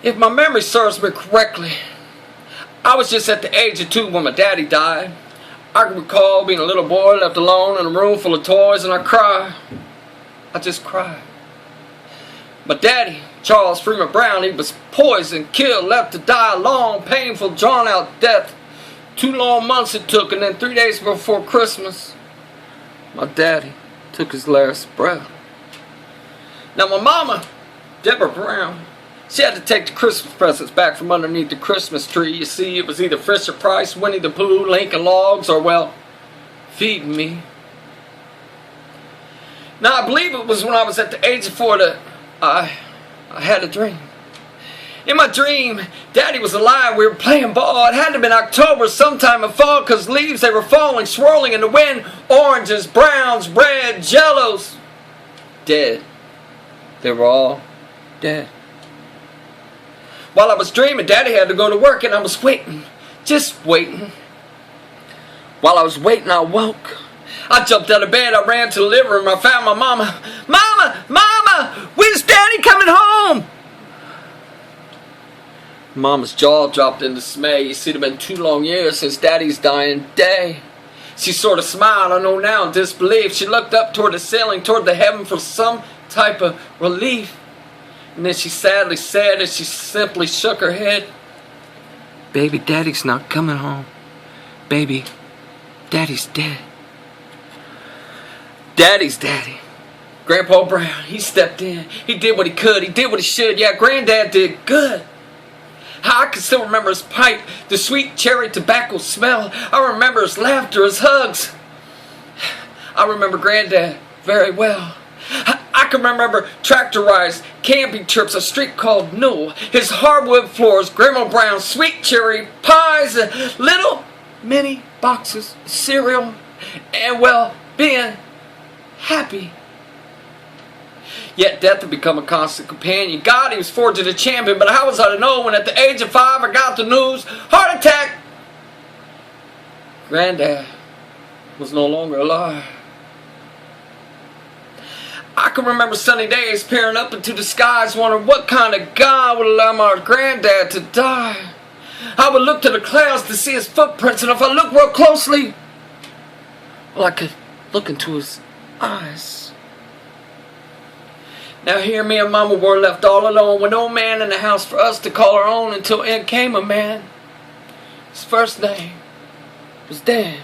If my memory serves me correctly, I was just at the age of 2 when my daddy died. I can recall being a little boy left alone in a room full of toys, and I cried. I just cried. My daddy, Charles Freeman Brown, he was poisoned, killed, left to die a long, painful, drawn-out death. 2 long months it took, and then 3 days before Christmas, my daddy took his last breath. Now my mama, Deborah Brown, she had to take the Christmas presents back from underneath the Christmas tree. You see, it was either Fisher Price, Winnie the Pooh, Lincoln Logs, or, well, feeding me. Now I believe it was when I was at the age of 4 that I had a dream. In my dream, Daddy was alive. We were playing ball. It had to have been October, sometime in fall, because leaves, they were falling, swirling in the wind. Oranges, browns, red, jellos. Dead. They were all dead. While I was dreaming, Daddy had to go to work, and I was waiting. Just waiting. While I was waiting, I woke. I jumped out of bed. I ran to the living room. I found my mama. Mama! Mama! When's Daddy coming home? Mama's jaw dropped in dismay. You see, it had been 2 long years since Daddy's dying day. She sort of smiled, I know now, in disbelief. She looked up toward the ceiling, toward the heaven for some type of relief. And then she sadly said, as she simply shook her head, "Baby, Daddy's not coming home. Baby, Daddy's dead." Daddy's daddy. Grandpa Brown, he stepped in. He did what he could. He did what he should. Yeah, Granddad did good. I can still remember his pipe, the sweet cherry tobacco smell. I remember his laughter, his hugs. I remember Granddad very well. I can remember tractor rides, camping trips, a street called Newell, his hardwood floors, Grandma Brown's sweet cherry pies, little mini boxes of cereal, and, well, being happy. Yet death had become a constant companion. God, he was forged a champion, but how was I to know when at the age of 5 I got the news? Heart attack! Granddad was no longer alive. I can remember sunny days peering up into the skies, wondering what kind of God would allow my granddad to die. I would look to the clouds to see his footprints, and if I looked real closely, well, I could look into his eyes. Now here me and Mama were left all alone with no man in the house for us to call our own until in came a man. His first name was Dan.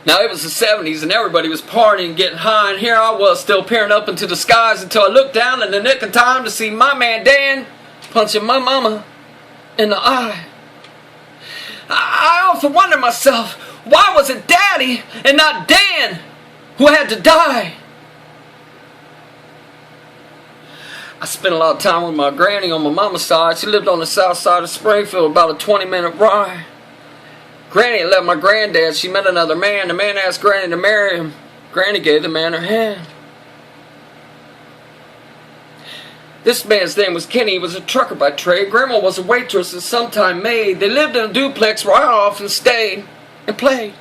Now it was the 70s and everybody was partying, getting high, and here I was still peering up into the skies until I looked down in the nick of time to see my man Dan punching my mama in the eye. I often wonder myself, why was it Daddy and not Dan who had to die? I spent a lot of time with my granny on my mama's side. She lived on the south side of Springfield, about a 20-minute ride. Granny had left my granddad. She met another man. The man asked Granny to marry him. Granny gave the man her hand. This man's name was Kenny. He was a trucker by trade. Grandma was a waitress and sometime maid. They lived in a duplex where I often stayed and played.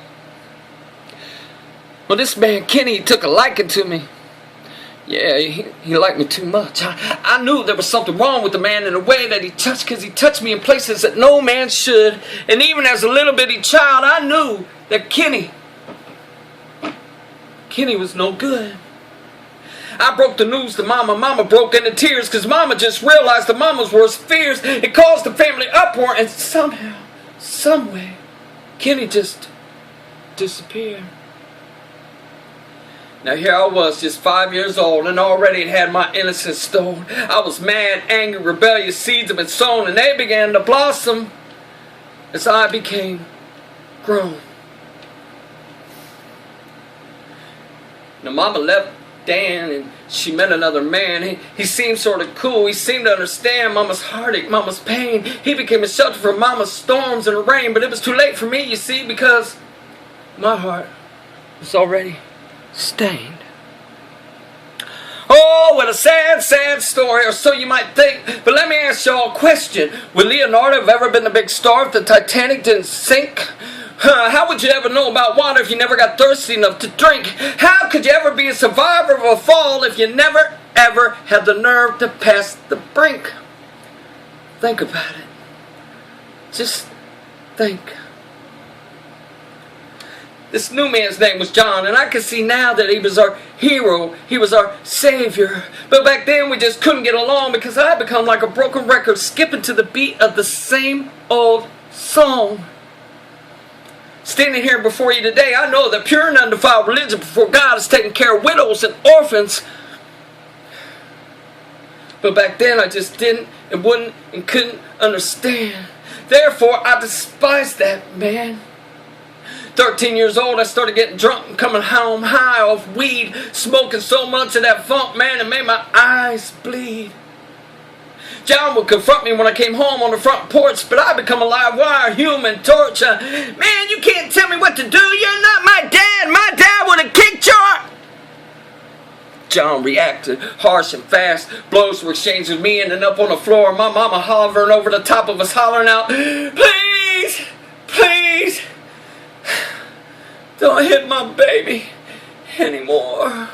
Well, this man Kenny took a liking to me. Yeah, he liked me too much. I knew there was something wrong with the man in the way that he touched, because he touched me in places that no man should. And even as a little bitty child, I knew that Kenny was no good. I broke the news to Mama. Mama broke into tears because Mama just realized the Mama's worst fears. It caused the family uproar, and somehow, someway, Kenny just disappeared. Now here I was, just 5 years old, and already had my innocence stolen. I was mad, angry, rebellious. Seeds had been sown, and they began to blossom as I became grown. Now Mama left Dan, and she met another man. He seemed sort of cool. He seemed to understand Mama's heartache, Mama's pain. He became a shelter for Mama's storms and the rain, but it was too late for me, you see, because my heart was already stained. Oh, what a sad, sad story, or so you might think. But let me ask y'all a question. Would Leonardo have ever been a big star if the Titanic didn't sink? How would you ever know about water if you never got thirsty enough to drink? How could you ever be a survivor of a fall if you never, ever had the nerve to pass the brink? Think about it. Just think. This new man's name was John, and I can see now that he was our hero. He was our savior. But back then we just couldn't get along because I had become like a broken record, skipping to the beat of the same old song. Standing here before you today, I know that pure and undefiled religion before God is taking care of widows and orphans. But back then I just didn't and wouldn't and couldn't understand. Therefore I despised that man. 13 years old, I started getting drunk and coming home high off weed, smoking so much of that funk, man, it made my eyes bleed. John would confront me when I came home on the front porch, but I become a live wire, human torch. Man, you can't tell me what to do. You're not my dad. My dad would have kicked your... John reacted harsh and fast. Blows were exchanged with me, ending up on the floor. My mama hovering over the top of us, hollering out, "Please, please, don't hit my baby anymore."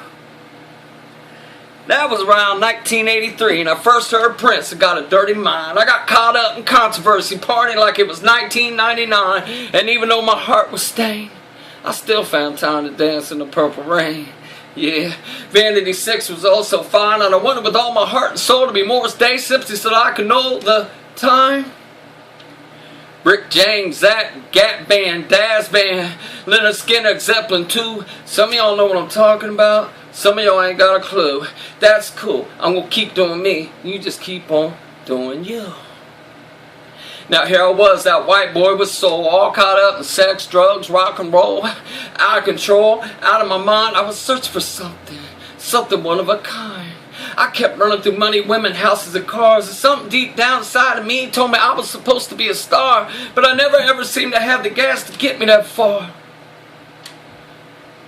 That was around 1983, and I first heard Prince had got a dirty mind. I got caught up in controversy, partying like it was 1999, and even though my heart was stained, I still found time to dance in the purple rain. Yeah, Vanity 6 was also fine, and I wanted with all my heart and soul to be Morris Day Simpson so that I could know the time. Rick James, Zach, Gap Band, Daz Band, Leonard Skinner, Zeppelin 2. Some of y'all know what I'm talking about. Some of y'all ain't got a clue. That's cool. I'm going to keep doing me. You just keep on doing you. Now here I was, that white boy with soul, all caught up in sex, drugs, rock and roll, out of control, out of my mind. I was searching for something one of a kind. I kept running through money, women, houses, and cars, and something deep down inside of me told me I was supposed to be a star, but I never ever seemed to have the gas to get me that far.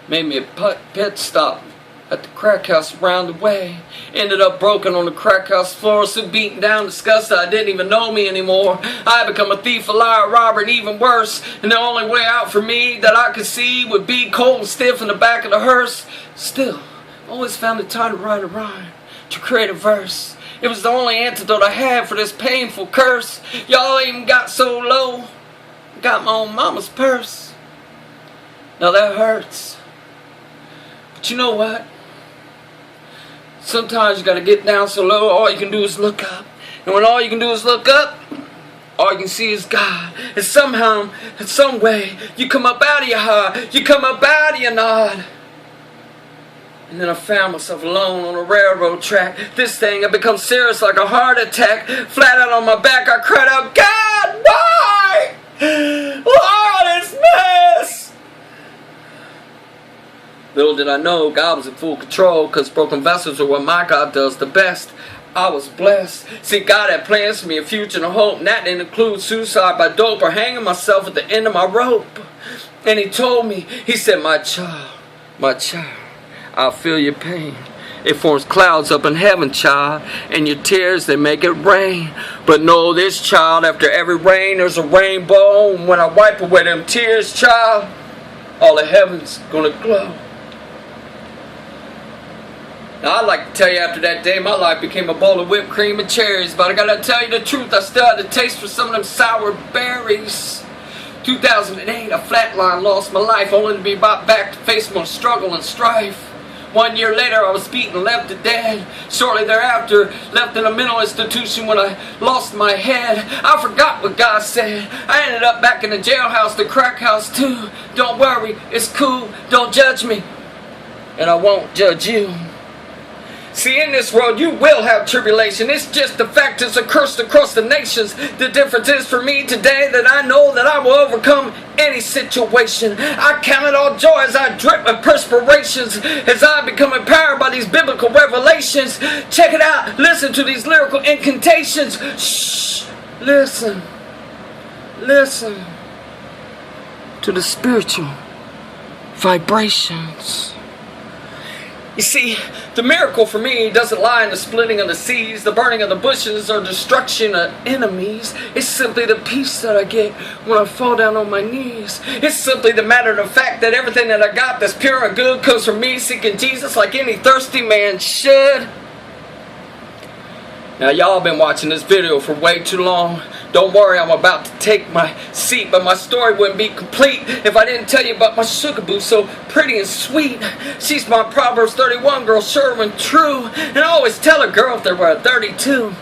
Made me a pit stop at the crack house around the way. Ended up broken on the crack house floor, so beaten down, disgusted I didn't even know me anymore. I had become a thief, a liar, a robber, and even worse. And the only way out for me that I could see would be cold and stiff in the back of the hearse. Still, always found it time to write a rhyme, to create a verse. It was the only antidote I had for this painful curse. Y'all even got so low, got my own mama's purse. Now that hurts. But you know what? Sometimes you gotta get down so low, all you can do is look up. And when all you can do is look up, all you can see is God. And somehow, in some way, you come up out of your high, you come up out of your nod. And then I found myself alone on a railroad track. This thing had become serious like a heart attack. Flat out on my back, I cried out, "God, why? Why this mess?" Little did I know God was in full control, because broken vessels are what my God does the best. I was blessed. See, God had plans for me, a future and a hope, and that didn't include suicide by dope or hanging myself at the end of my rope. And He told me, He said, my child, I'll feel your pain. It forms clouds up in heaven, child, and your tears, they make it rain. But know this, child, after every rain, there's a rainbow. And when I wipe away them tears, child, all of heaven's gonna glow. Now, I'd like to tell you after that day, my life became a bowl of whipped cream and cherries. But I gotta tell you the truth, I still had the taste for some of them sour berries. 2008, I flatlined, lost my life, only to be brought back to face more struggle and strife. 1 year later, I was beaten, left to dead. Shortly thereafter, left in a mental institution when I lost my head. I forgot what God said. I ended up back in the jailhouse, the crack house too. Don't worry, it's cool, don't judge me, and I won't judge you. See, in this world you will have tribulation. It's just the fact, it's a curse across the nations. The difference is for me today that I know that I will overcome any situation. I count it all joy as I drip with perspirations, as I become empowered by these biblical revelations. Check it out, listen to these lyrical incantations. Shh, listen to the spiritual vibrations. You see, the miracle for me doesn't lie in the splitting of the seas, the burning of the bushes, or destruction of enemies. It's simply the peace that I get when I fall down on my knees. It's simply the matter of fact that everything that I got that's pure and good comes from me seeking Jesus like any thirsty man should. Now y'all been watching this video for way too long. Don't worry, I'm about to take my seat, but my story wouldn't be complete if I didn't tell you about my sugar boo, so pretty and sweet. She's my Proverbs 31 girl, sure and true. And I always tell her, girl, if there were a 32,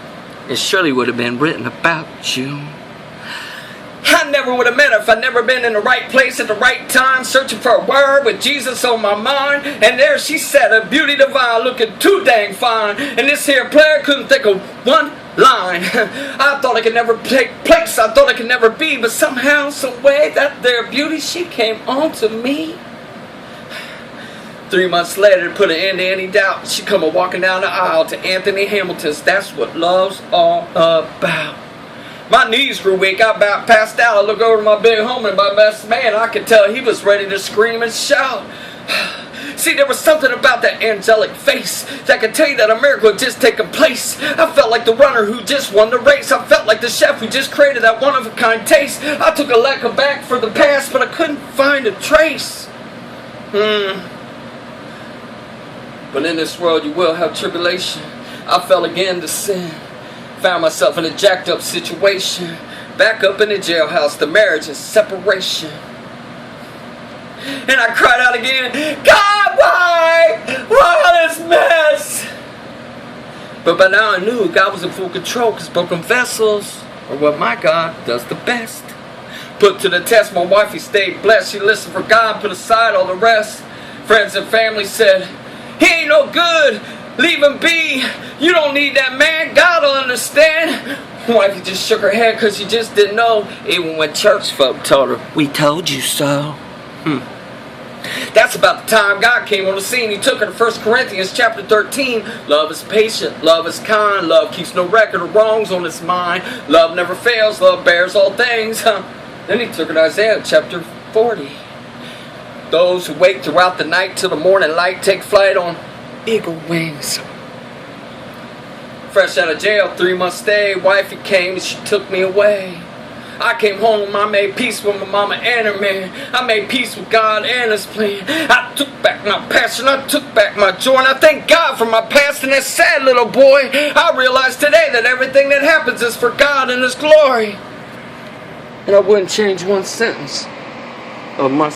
it surely would have been written about you. I never would have met her if I'd never been in the right place at the right time, searching for a word with Jesus on my mind. And there she sat, a beauty divine, looking too dang fine. And this here player couldn't think of one line. I thought I could never take place, I thought I could never be, but somehow, some way, that there beauty, she came on to me. 3 months later, to put an end to any doubt, she come a-walking down the aisle to Anthony Hamilton's That's What Love's All About. My knees grew weak, I about passed out. I looked over to my big homie and my best man. I could tell he was ready to scream and shout. See, there was something about that angelic face that could tell you that a miracle had just taken place. I felt like the runner who just won the race. I felt like the chef who just created that one-of-a-kind taste. I took a leck of back for the past, but I couldn't find a trace. But in this world you will have tribulation. I fell again to sin. Found myself in a jacked up situation. Back up in the jailhouse, the marriage and separation. And I cried out again, God, why? Why this mess? But by now I knew God was in full control, because broken vessels are what my God does the best. Put to the test, my wifey stayed blessed. She listened for God, put aside all the rest. Friends and family said, he ain't no good. Leave him be. You don't need that man. God will understand. Wifey just shook her head because she just didn't know. Even when church folk told her, we told you so. That's about the time God came on the scene. He took her to 1 Corinthians chapter 13. Love is patient. Love is kind. Love keeps no record of wrongs on its mind. Love never fails. Love bears all things. Then he took her to Isaiah chapter 40. Those who wait throughout the night till the morning light take flight on eagle wings. Fresh out of jail, 3 months stay, wifey came and she took me away. I came home and I made peace with my mama and her man. I made peace with God and his plan. I took back my passion, I took back my joy, and I thank God for my past and that sad little boy. I realize today that everything that happens is for God and his glory. And I wouldn't change one sentence of my